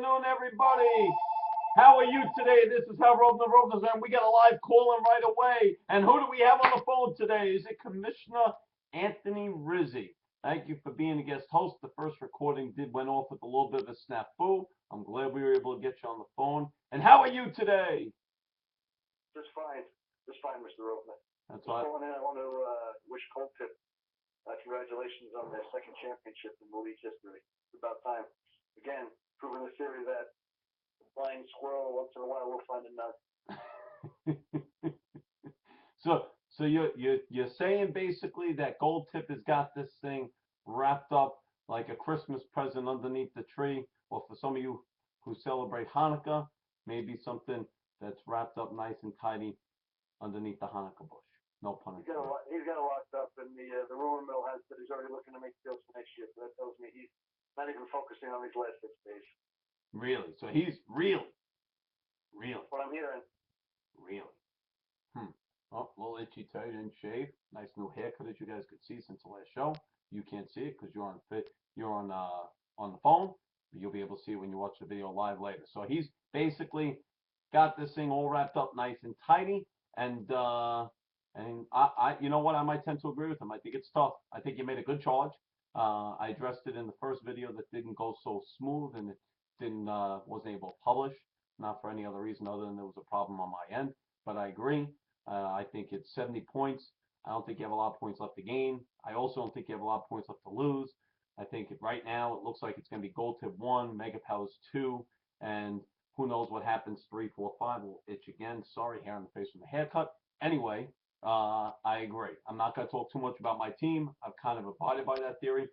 afternoon, everybody. How are you today? This is Hal Rovner, and we got a live call in right away. And who do we have on the phone today? Is it Commissioner Anthony Rizzi? Thank you for being a guest host. The first recording went off with a little bit of a snafu. I'm glad we were able to get you on the phone. And how are you today? Just fine. Just fine, Mr. Rovner. That's right. I want to wish Cold Tip congratulations on their second championship in the league's history. It's about time. Again, proving the theory that the flying squirrel once in a while will find a nut. So you're saying basically that Gold Tip has got this thing wrapped up like a Christmas present underneath the tree, or for some of you who celebrate Hanukkah, maybe something that's wrapped up nice and tidy underneath the Hanukkah bush. No pun intended. He's got it locked up, and the rumor mill has that he's already looking to make deals for next year. So that tells me he's not even focusing on these last 6 days. Really? So he's really. That's what I'm hearing. Really? Oh, a little itchy toe, didn't shave. Nice new haircut, as you guys could see since the last show. You can't see it because you're on the phone. But you'll be able to see it when you watch the video live later. So he's basically got this thing all wrapped up nice and tidy. And I you know what? I might tend to agree with him. I think it's tough. I think you made a good charge. I addressed it in the first video that didn't go so smooth, and it wasn't able to publish. Not for any other reason other than there was a problem on my end. But I agree. I think it's 70 points. I don't think you have a lot of points left to gain. I also don't think you have a lot of points left to lose. I think right now it looks like it's going to be Gold Tip 1, Mega Powers 2, and who knows what happens 3, 4, 5 will itch again. Sorry, hair on the face from the haircut. Anyway, I agree. I'm not going to talk too much about my team. I've kind of abided by that theory.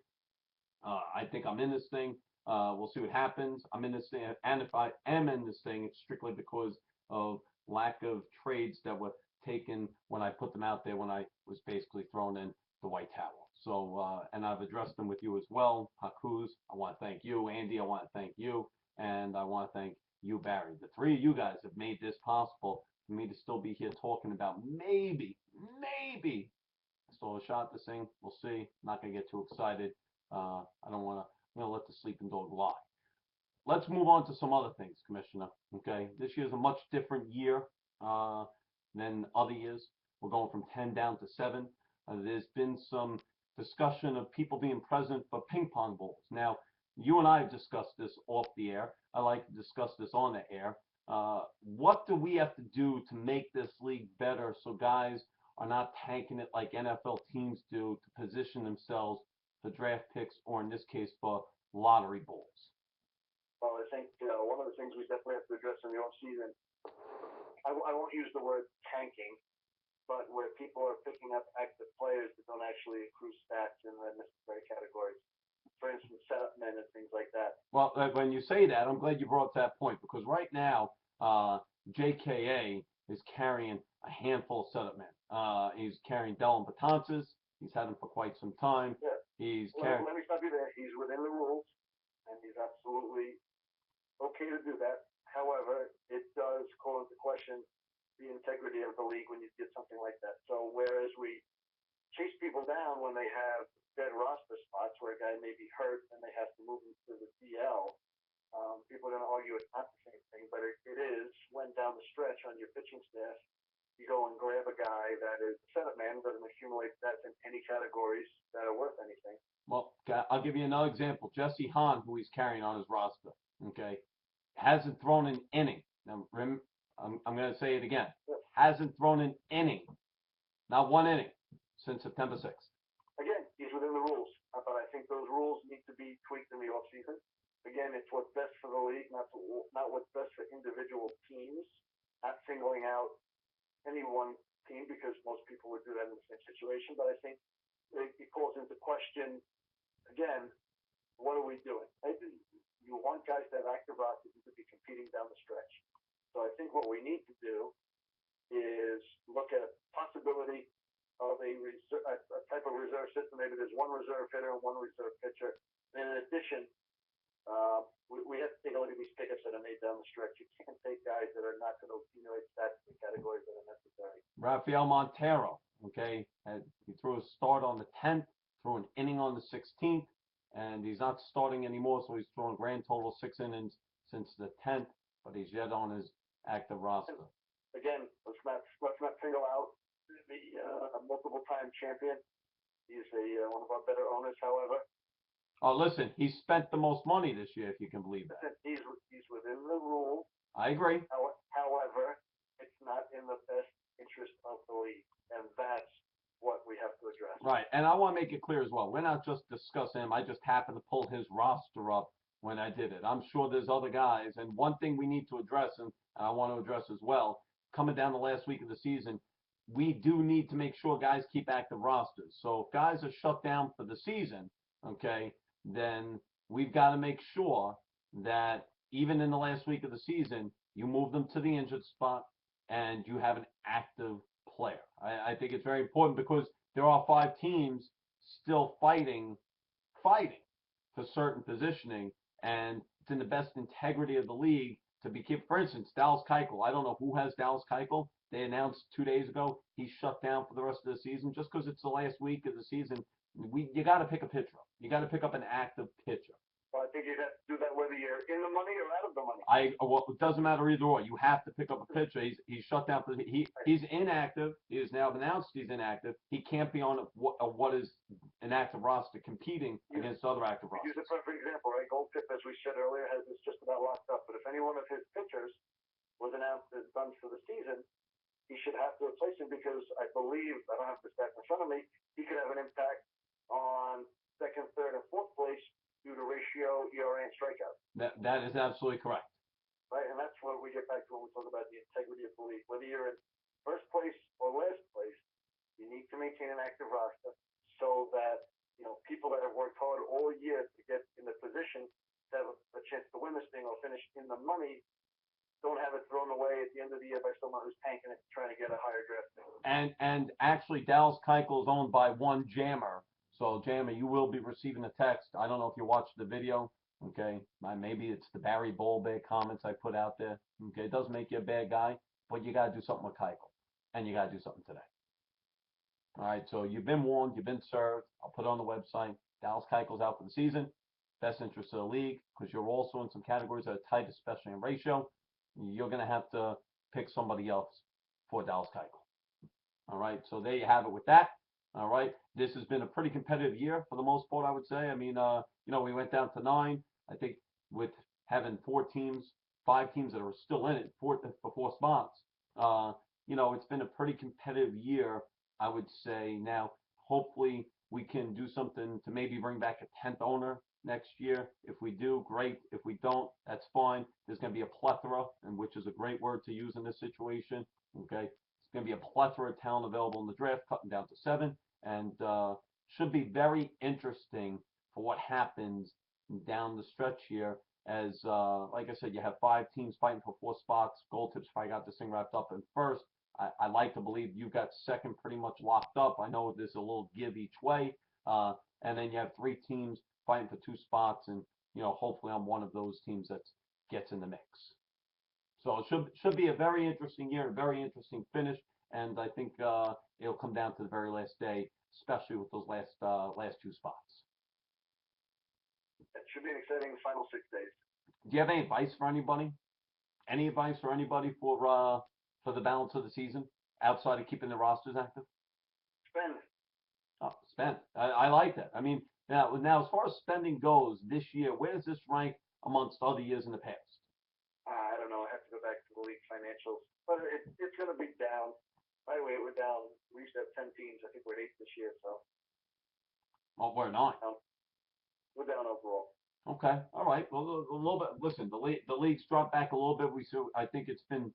I think I'm in this thing. We'll see what happens. I'm in this thing, and if I am in this thing, it's strictly because of lack of trades that were taken when I put them out there when I was basically thrown in the white towel. So, and I've addressed them with you as well. Hakuz, I want to thank you. Andy, I want to thank you. And I want to thank you, Barry. The three of you guys have made this possible for me to still be here talking about maybe, I still have a shot at this thing. We'll see. I'm not going to get too excited. I don't want to, I'm going to let the sleeping dog lie. Let's move on to some other things, Commissioner. Okay, this year's a much different year than other years. We're going from 10 down to 7. There's been some discussion of people being present for ping pong balls. Now, you and I have discussed this off the air. I like to discuss this on the air. What do we have to do to make this league better so guys are not tanking it like NFL teams do to position themselves for draft picks, or in this case, for lottery balls? Well, I think one of the things we definitely have to address in the offseason, I won't use the word tanking, but where people are picking up active players that don't actually accrue stats in the necessary categories. For instance, setup men and things like that. Well, when you say that, I'm glad you brought up that point, because right now, JKA is carrying a handful of setup men. He's carrying Dellin Betances. He's had him for quite some time. Yeah. Let me stop you there. He's within the rules, and he's absolutely okay to do that. However, it does call into question the integrity of the league when you get something like that. So whereas we chase people down when they have dead roster spots where a guy may be hurt and they have to move him to the DL, people are going to argue it's not the same thing, but it is when down the stretch on your pitching staff, you go and grab a guy that is a setup man, doesn't accumulate stats in any categories that are worth anything. Well, I'll give you another example. Jesse Hahn, who he's carrying on his roster, okay, hasn't thrown an inning. Now, I'm going to say it again. Hasn't thrown an inning, not one inning, since September 6th. Again, he's within the rules, but I think those rules need to be tweaked in the offseason. Again, it's what's best for the league, not what's best for individual teams, not singling out any one team, because most people would do that in the same situation. But I think it calls into question, again, what are we doing? You want guys to have active rosters to be competing down the stretch. So I think what we need to do is look at a possibility of a type of reserve system. Maybe there's one reserve hitter and one reserve pitcher. And in addition, we have to take a look at these pickups that are made down the stretch. You can't take guys that are not going to accumulate stats in the categories that are necessary. Rafael Montero, okay, he threw a start on the 10th, threw an inning on the 16th, and he's not starting anymore, so he's throwing grand total 6 innings, since the 10th, but he's yet on his active roster. Again, let's not single out the multiple time champion. He's one of our better owners, however. Oh, listen, he spent the most money this year, if you can believe that. He's within the rules. I agree. However, it's not in the best interest of the league, and that's what we have to address. Right, and I want to make it clear as well. We're not just discussing him. I just happened to pull his roster up when I did it. I'm sure there's other guys, and one thing we need to address, and I want to address as well, coming down the last week of the season, we do need to make sure guys keep active rosters. So if guys are shut down for the season, okay, then we've got to make sure that even in the last week of the season, you move them to the injured spot and you have an active player. I think it's very important because there are 5 teams still fighting for certain positioning, and it's in the best integrity of the league to be kept. For instance, Dallas Keuchel. I don't know who has Dallas Keuchel. They announced 2 days ago he's shut down for the rest of the season just because it's the last week of the season. You got to pick a pitcher up. You got to pick up an active pitcher. Well, I think you'd have to do that whether you're in the money or out of the money. Well, it doesn't matter either or. You have to pick up a pitcher. He's shut down for he's inactive. He has now announced he's inactive. He can't be on what is an active roster competing against other active rosters. Use a perfect example, right? Goldtip, as we said earlier, has this just about locked up. But if any one of his pitchers was announced as done for the season, he should have to replace him because I believe, I don't have the stats in front of me, he could have an impact on second, third, and fourth place due to ratio, ERA, and strikeouts. That is absolutely correct. Right, and that's what we get back to when we talk about the integrity of the league. Whether you're in first place or last place, you need to maintain an active roster so that people that have worked hard all year to get in the position to have a chance to win this thing or finish in the money don't have it thrown away at the end of the year by someone who's tanking it trying to get a higher draft pick. And actually, Dallas Keuchel is owned by one Jammer. So, Jammer, you will be receiving a text. I don't know if you watched the video. Okay, maybe it's the Barry Bolbeck comments I put out there. Okay, it doesn't make you a bad guy, but you got to do something with Keuchel, and you got to do something today. All right, so you've been warned, you've been served. I'll put it on the website. Dallas Keuchel's out for the season. Best interest of the league, because you're also in some categories that are tight, especially in ratio. You're going to have to pick somebody else for Dallas Keuchel. All right, so there you have it with that. All right, this has been a pretty competitive year for the most part, I would say. I mean, we went down to 9. I think with having 4 teams, 5 teams that are still in it for 4 spots, it's been a pretty competitive year, I would say. Now, hopefully, we can do something to maybe bring back a 10th owner next year. If we do, great. If we don't, that's fine. There's going to be a plethora, and which is a great word to use in this situation. Okay, it's going to be a plethora of talent available in the draft, cutting down to 7, and should be very interesting for what happens down the stretch here. As like I said, you have 5 teams fighting for 4 spots. Gold Tips probably got this thing wrapped up in first. I like to believe you've got second pretty much locked up. I know there's a little give each way, and then you have 3 teams fighting for 2 spots, and hopefully I'm one of those teams that gets in the mix. So it should be a very interesting year, a very interesting finish, and I think it'll come down to the very last day, especially with those last 2 spots. It should be an exciting final 6 days. Do you have any advice for anybody? Any advice for anybody for the balance of the season outside of keeping the rosters active? Spend. Oh, spend. I like that. I mean, now as far as spending goes this year, where does this rank amongst other years in the past? I don't know. I have to go back to the league financials, but it's going to be down. By the way, we're down. We used to have 10 teams. I think we're at 8 this year, so. Oh, we're 9. We're down overall. Okay, all right. Well, a little bit. Listen, the league's dropped back a little bit. I think it's been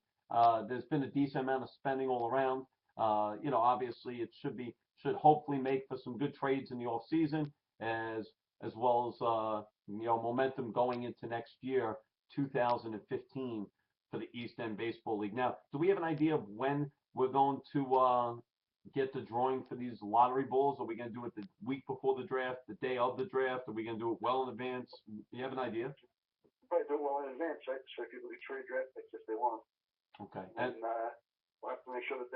there's been a decent amount of spending all around. Obviously it should hopefully make for some good trades in the off season, as well as momentum going into next year, 2015, for the East End Baseball League. Now, do we have an idea of when we're going to get the drawing for these lottery balls? Are we going to do it the week before the draft, the day of the draft? Are we going to do it well in advance? Do you have an idea? Probably do it well in advance, right? So people can trade draft picks if they want. Okay. And we'll have to make sure that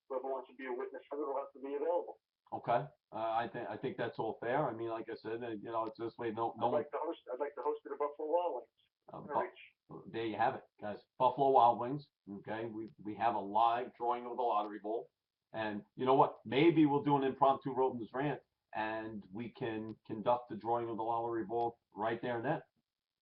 whoever wants to be a witness for it will have to be available. Okay. I think that's all fair. I mean, like I said, it's this way. No. I'd like to host it at Buffalo Wild Wings. But there you have it, guys. Buffalo Wild Wings. Okay, we have a live drawing of the lottery bowl, and you know what? Maybe we'll do an impromptu Roden's rant, and we can conduct the drawing of the lottery bowl right there and then.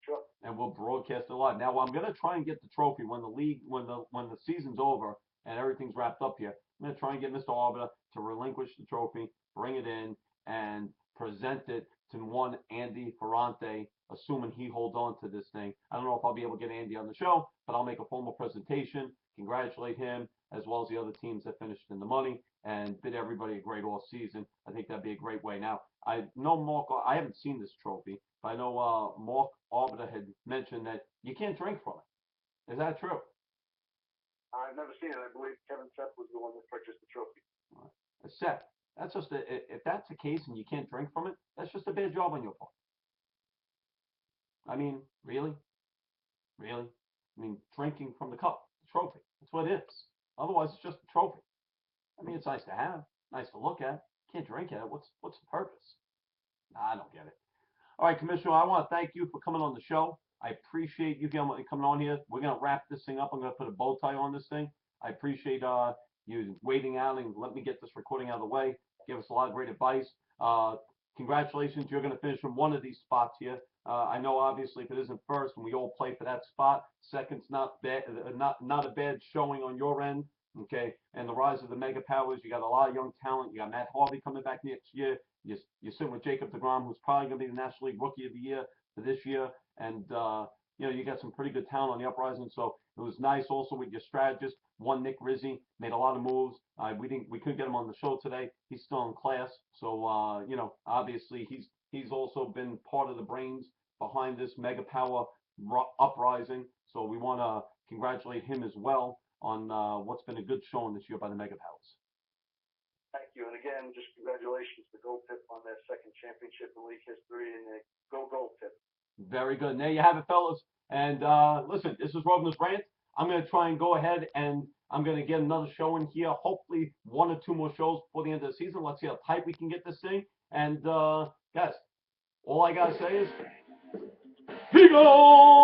Sure. And we'll broadcast it live. Now I'm gonna try and get the trophy when the league when the season's over and everything's wrapped up here. I'm gonna try and get Mr. Arbiter to relinquish the trophy, bring it in, and present it to one Andy Ferrante, assuming he holds on to this thing. I don't know if I'll be able to get Andy on the show, but I'll make a formal presentation, congratulate him as well as the other teams that finished in the money, and bid everybody a great off season. I think that'd be a great way. Now I know Mark. I haven't seen this trophy, but I know Mark Arbiter had mentioned that you can't drink from it. Is that true? I've never seen it. I believe Kevin Seth was the one that purchased the trophy. Seth, that's just if that's the case and you can't drink from it, that's just a bad job on your part. I mean, really, really. I mean, drinking from the cup, the trophy. That's what it is. Otherwise, it's just a trophy. I mean, it's nice to have, nice to look at. Can't drink it. What's the purpose? Nah, I don't get it. All right, Commissioner, I want to thank you for coming on the show. I appreciate you coming on here. We're going to wrap this thing up. I'm going to put a bow tie on this thing. I appreciate you waiting out and let me get this recording out of the way. Give us a lot of great advice. Uh, Congratulations, you're going to finish in one of these spots here. I know, obviously, if it isn't first, and we all play for that spot, second's not bad, not a bad showing on your end. Okay, and the rise of the mega powers. You got a lot of young talent. You got Matt Harvey coming back next year. You're sitting with Jacob DeGrom, who's probably going to be the National League Rookie of the Year for this year, and you got some pretty good talent on the uprising. So it was nice also with your strategist. One Nick Rizzi made a lot of moves. We couldn't get him on the show today. He's still in class, so obviously he's also been part of the brains behind this mega power uprising. So we want to congratulate him as well on what's been a good showing this year by the mega powers. Thank you. And again, just congratulations to Gold Tip on their second championship in league history, and go Gold Tip. Very good. And there you have it, fellas. And listen, this is Rovner's Rant. I'm going to try and go ahead and I'm going to get another show in here. Hopefully, one or two more shows before the end of the season. Let's see how tight we can get this thing. And guys, all I got to say is, he goes!